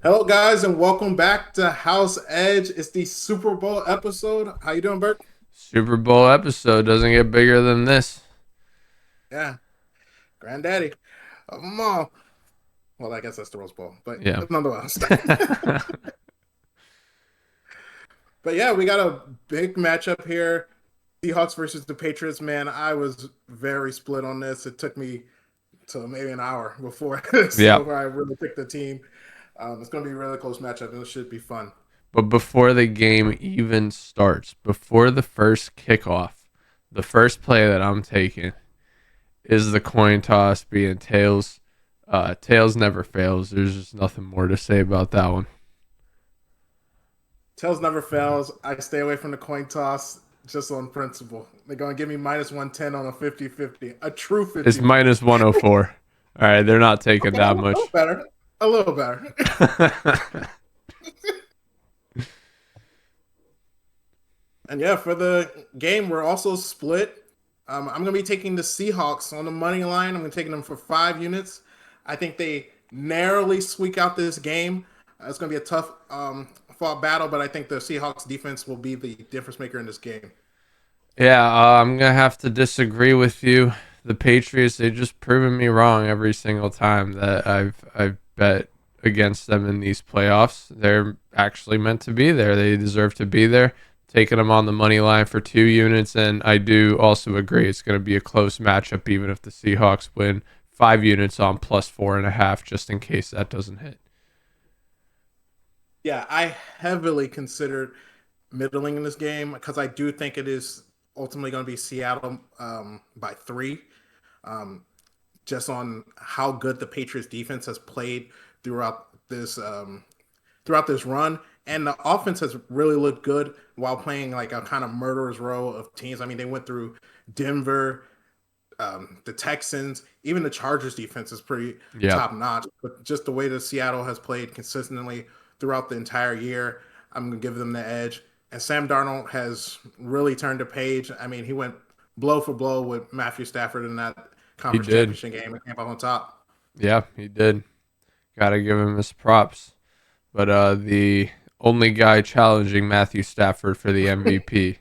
Hello, guys, and welcome back to House Edge. It's the Super Bowl episode. How you doing, Berk? Super Bowl episode doesn't get bigger than this. Yeah, granddaddy of them all. Well, I guess that's the Rose Bowl, but Yeah. nonetheless. But yeah, we got a big matchup here. Seahawks versus the Patriots. Man, I was very split on this. It took me to maybe an hour before Yeah. before I really picked the team. It's going to be a really close matchup, and it should be fun. But before the game even starts, before the first kickoff, the first play that I'm taking is the coin toss being tails. Tails never fails. There's just nothing more to say about that one. Tails never fails. I stay away from the coin toss just on principle. They're going to give me minus 110 on a 50-50. A true It's 50-50. minus 104. All right, they're not taking Okay, that a little much. better. A little better. And yeah, for the game, we're also split. I'm going to be taking the Seahawks on the money line. I'm going to take them for 5 units. I think they narrowly squeak out this game. It's going to be a tough fought battle, but I think the Seahawks defense will be the difference maker in this game. Yeah, I'm gonna have to disagree with you. The Patriots, they just proven me wrong every single time that I've bet against them in these playoffs. They're actually meant to be there. They deserve to be there. Taking them on the money line for 2 units, and I do also agree it's going to be a close matchup, even if the Seahawks win 5 units on plus 4.5, just in case that doesn't hit. Yeah, I heavily considered middling in this game because I do think it is ultimately going to be Seattle by three. Um, just on how good the Patriots defense has played throughout this run, and the offense has really looked good while playing like a kind of murderer's row of teams. I mean, they went through Denver, the Texans, even the Chargers defense is pretty Yep, top notch. But just the way that Seattle has played consistently throughout the entire year, I'm gonna give them the edge. And Sam Darnold has really turned a page. I mean, he went blow for blow with Matthew Stafford in that he conference did. championship game and came out on top. Yeah, he did. Got to give him his props. But the only guy challenging Matthew Stafford for the MVP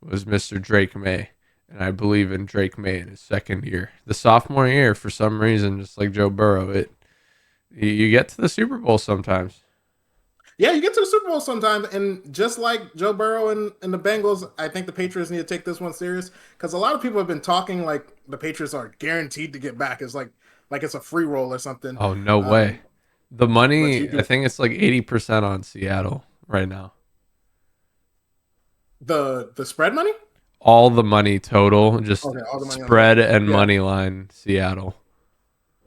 was Mr. Drake May. And I believe in Drake May in his second year. The sophomore year, for some reason, just like Joe Burrow, you get to the Super Bowl sometimes. Yeah, you get to the Super Bowl sometimes, and just like Joe Burrow and the Bengals, I think the Patriots need to take this one serious because a lot of people have been talking like the Patriots are guaranteed to get back. It's like it's a free roll or something. Oh, no way. Um, The but you money, I do think it's like 80% on Seattle right now. the spread money. All the money total, just Okay, all the money on spread and yeah. money line Seattle.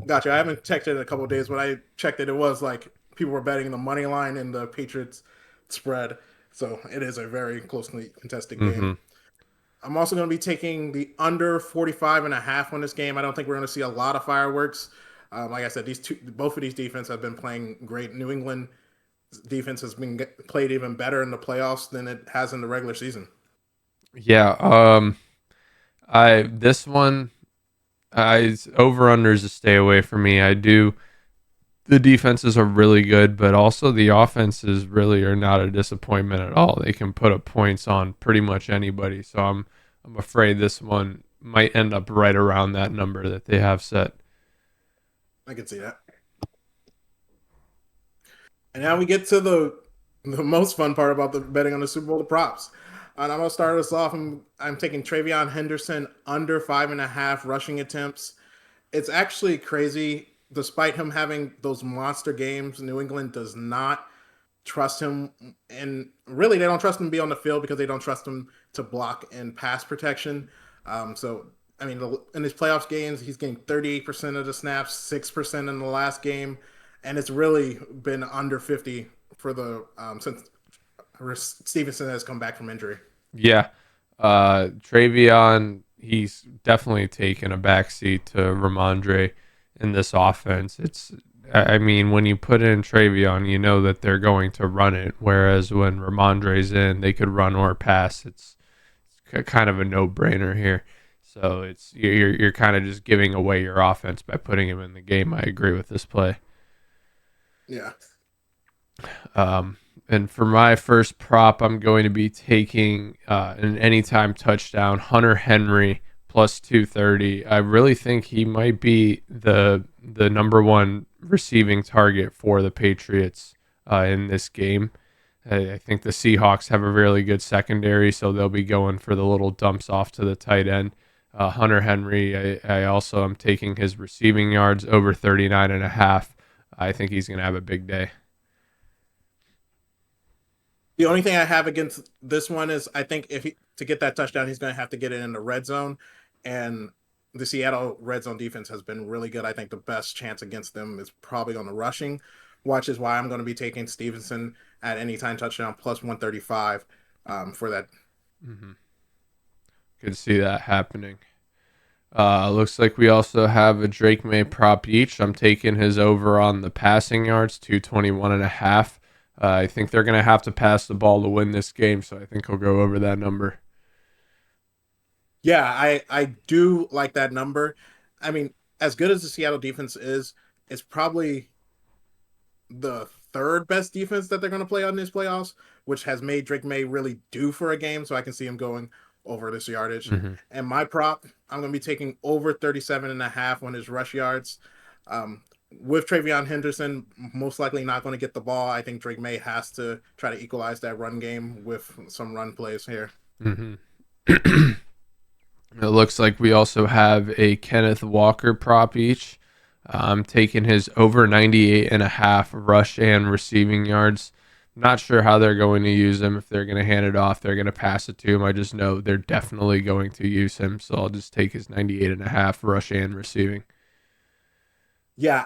Gotcha. I haven't checked it in a couple of days, but I checked it. It was like people were betting the money line and the Patriots spread, so it is a very closely contested game. Mm-hmm. I'm also going to be taking the under 45.5 on this game. I don't think we're going to see a lot of fireworks. Like I said, both of these defenses have been playing great. New England defense has been played even better in the playoffs than it has in the regular season. Yeah. I this one I over unders to stay away from me. I do. The defenses are really good, but also the offenses really are not a disappointment at all. They can put up points on pretty much anybody. So I'm afraid this one might end up right around that number that they have set. I can see that. And now we get to the most fun part about the betting on the Super Bowl, the props. And I'm gonna start us off. I'm taking Travion Henderson under 5.5 rushing attempts. It's actually crazy. Despite him having those monster games, New England does not trust him, and really they don't trust him to be on the field because they don't trust him to block and pass protection. So I mean, in his playoffs games, he's getting 38% of the snaps, 6% in the last game, and it's really been under 50 for the since Stevenson has come back from injury. Yeah. Travion, he's definitely taken a backseat to Ramondre in this offense. I mean, when you put in Travion, you know that they're going to run it. Whereas when Ramondre's in, they could run or pass. It's kind of a no-brainer here. So you're kind of just giving away your offense by putting him in the game. I agree with this play. Yeah. Um, and for my first prop, I'm going to be taking an anytime touchdown, Hunter Henry plus 230. I really think he might be the number one receiving target for the Patriots in this game. I think the Seahawks have a really good secondary, so they'll be going for the little dumps off to the tight end. Hunter Henry, I also am taking his receiving yards over 39 and a half. I think he's going to have a big day. The only thing I have against this one is I think if he to get that touchdown, he's going to have to get it in the red zone, and the Seattle red zone defense has been really good. I think the best chance against them is probably on the rushing, which is why I'm going to be taking Stevenson at any time touchdown plus 135 for that. Mm-hmm. Could see that happening. Looks like we also have a Drake May prop each. I'm taking his over on the passing yards, 221 and a half. I think they're going to have to pass the ball to win this game, so I think he'll go over that number. Yeah, I do like that number. I mean, as good as the Seattle defense is, it's probably the third best defense that they're going to play on this playoffs, which has made Drake May really due for a game. So I can see him going over this yardage. Mm-hmm. And my prop, I'm going to be taking over 37 and a half on his rush yards. With Travion Henderson most likely not going to get the ball, I think Drake May has to try to equalize that run game with some run plays here. Mm-hmm. It looks like we also have a Kenneth Walker prop each. I'm taking his over 98 and a half rush and receiving yards. Not sure how they're going to use him. If they're going to hand it off, they're going to pass it to him. I just know they're definitely going to use him. So I'll just take his 98 and a half rush and receiving. Yeah,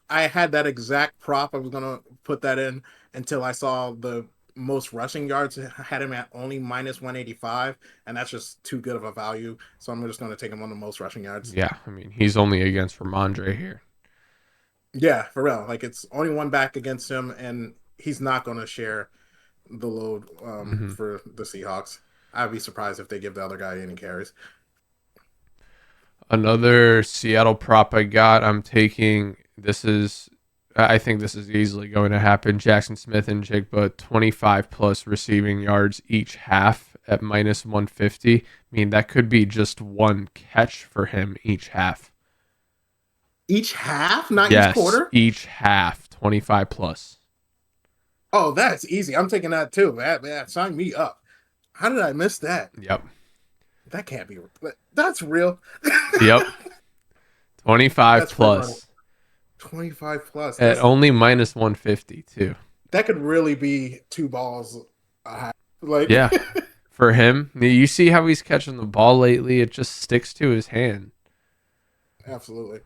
I had that exact prop. I was gonna put that in until I saw the most rushing yards. I had him at only minus 185, and that's just too good of a value. So I'm just gonna take him on the most rushing yards. Yeah, I mean, he's only against Ramondre here. Yeah, for real. Like it's only one back against him, and he's not gonna share the load Mm-hmm. for the Seahawks. I'd be surprised if they give the other guy any carries. Another Seattle prop I got. I'm taking this is I think this is easily going to happen. Jackson Smith and Jigba 25 plus receiving yards each half at minus 150. I mean, that could be just one catch for him each half. Each half, not each Yes, quarter. each half 25 plus. Oh, that's easy. I'm taking that too. Man, sign me up. How did I miss that? Yep. That can't be. That's real. Yep. 25 That's free money. plus 25 plus. at That's only minus 150 too. that could really be two balls. Like Yeah. For him, you see how he's catching the ball lately? It just sticks to his hand. absolutely.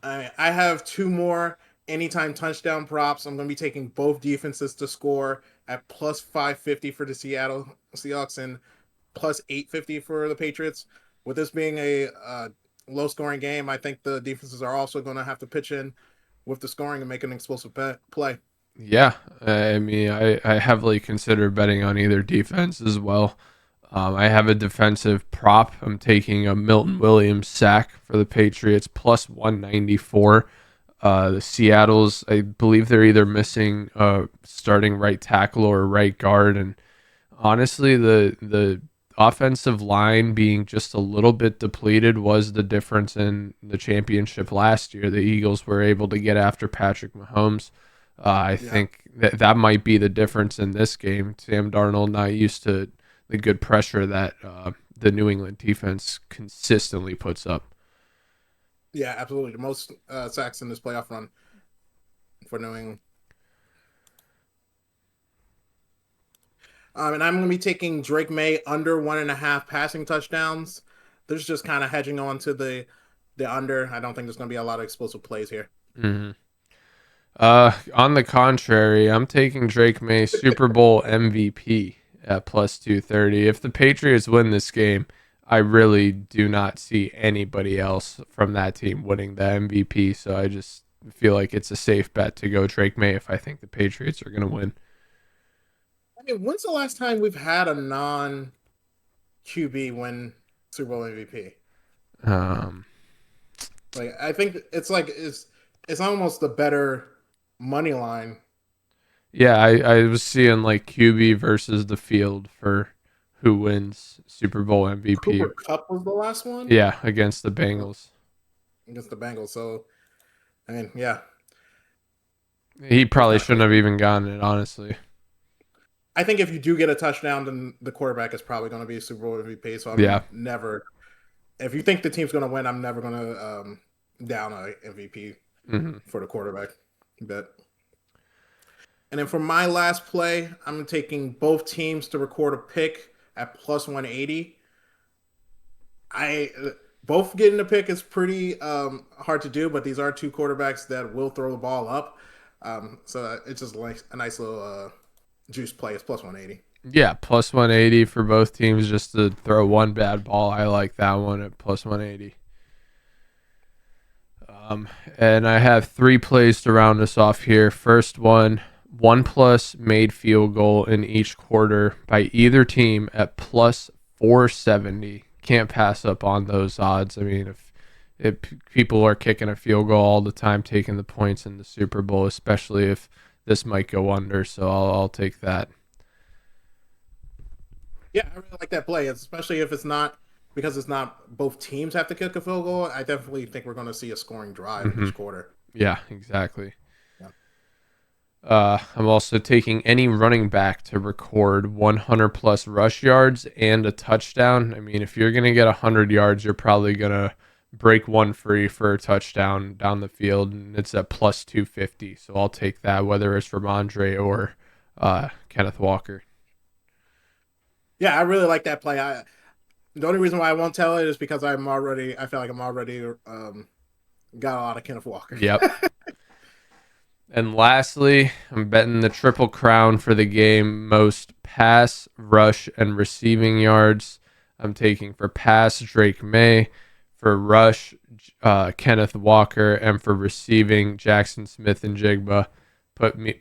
I have two more anytime touchdown props. I'm going to be taking both defenses to score at plus 550 for the Seattle Seahawks and plus 850 for the Patriots. With this being a low scoring game, I think the defenses are also going to have to pitch in with the scoring and make an explosive play. Yeah, I mean, I heavily consider betting on either defense as well. I have a defensive prop. I'm taking a Milton Williams sack for the Patriots plus 194. The Seattle's, I believe they're either missing starting right tackle or right guard, and honestly, the offensive line being just a little bit depleted was the difference in the championship last year. The Eagles were able to get after Patrick Mahomes. I Yeah. think that might be the difference in this game. Sam Darnold not used to the good pressure that the New England defense consistently puts up. Yeah, absolutely. The most sacks in this playoff run for New England. And I'm going to be taking Drake May under 1.5 passing touchdowns. There's just kind of hedging on to the under. I don't think there's going to be a lot of explosive plays here. Mm-hmm. On the contrary, I'm taking Drake May Super Bowl MVP at plus 230. If the Patriots win this game, I really do not see anybody else from that team winning the MVP. So I just feel like it's a safe bet to go Drake May if I think the Patriots are going to win. I mean, when's the last time we've had a non QB win Super Bowl MVP? Um, Like, I think it's almost a better money line. Yeah, I was seeing like QB versus the field for who wins Super Bowl MVP. Cooper Cup was the last one Yeah, against the Bengals. against the Bengals. So I mean, yeah, He it's probably kind of shouldn't crazy. have even gotten it, honestly. I think if you do get a touchdown, then the quarterback is probably going to be a Super Bowl MVP. So Yeah. I'm never. If you think the team's going to win, I'm never going to down a MVP Hmm. for the quarterback bet. And then for my last play, I'm taking both teams to record a pick at plus 180. I both getting a pick is pretty hard to do, but these are two quarterbacks that will throw the ball up. So it's just like a nice little juice play. It's plus 180. Yeah, plus 180 for both teams just to throw one bad ball. I like that one at plus 180. And I have three plays to round us off here. First one plus made field goal in each quarter by either team at plus 470. Can't pass up on those odds. I mean, if people are kicking a field goal all the time, taking the points in the Super Bowl, especially if this might go under, so I'll take that. Yeah, I really like that play, especially if it's not because it's not both teams have to kick a field goal. I definitely think we're going to see a scoring drive in Hmm. each quarter. Yeah, exactly. Yeah. I'm also taking any running back to record 100 plus rush yards and a touchdown. I mean, if you're going to get 100 yards, you're probably going to break one free for a touchdown down the field, and it's at plus 250. So I'll take that, whether it's Ramondre or Kenneth Walker. Yeah, I really like that play. The only reason why I won't tell it is because I feel like I'm already got a lot of Kenneth Walker. Yep. And lastly, I'm betting the triple crown for the game: most pass, rush, and receiving yards. I'm taking for pass Drake May, for rush Kenneth Walker, and for receiving Jackson Smith and Jigba.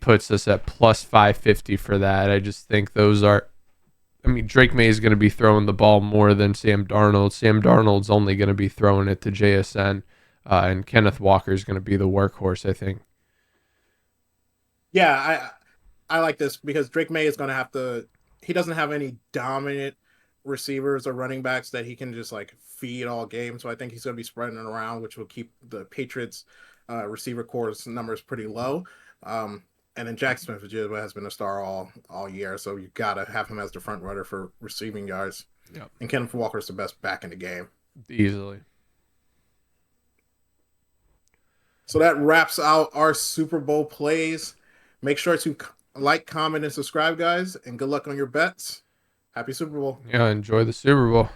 Puts us at plus 550 for that. I just think those are. I mean, Drake May is going to be throwing the ball more than Sam Darnold. Sam Darnold's only going to be throwing it to JSN, and Kenneth Walker is going to be the workhorse, I think. Yeah, I like this because Drake May is going to have to. He doesn't have any dominant receivers or running backs that he can just like feed all game. So I think he's going to be spreading it around, which will keep the Patriots receiver core's numbers pretty low. And then Jackson Smith-Njigba has been a star all year, so you got to have him as the front runner for receiving yards. Yep. And Kenneth Walker is the best back in the game. Easily. So that wraps out our Super Bowl plays. Make sure to like, comment, and subscribe, guys. And good luck on your bets. Happy Super Bowl. Yeah, enjoy the Super Bowl.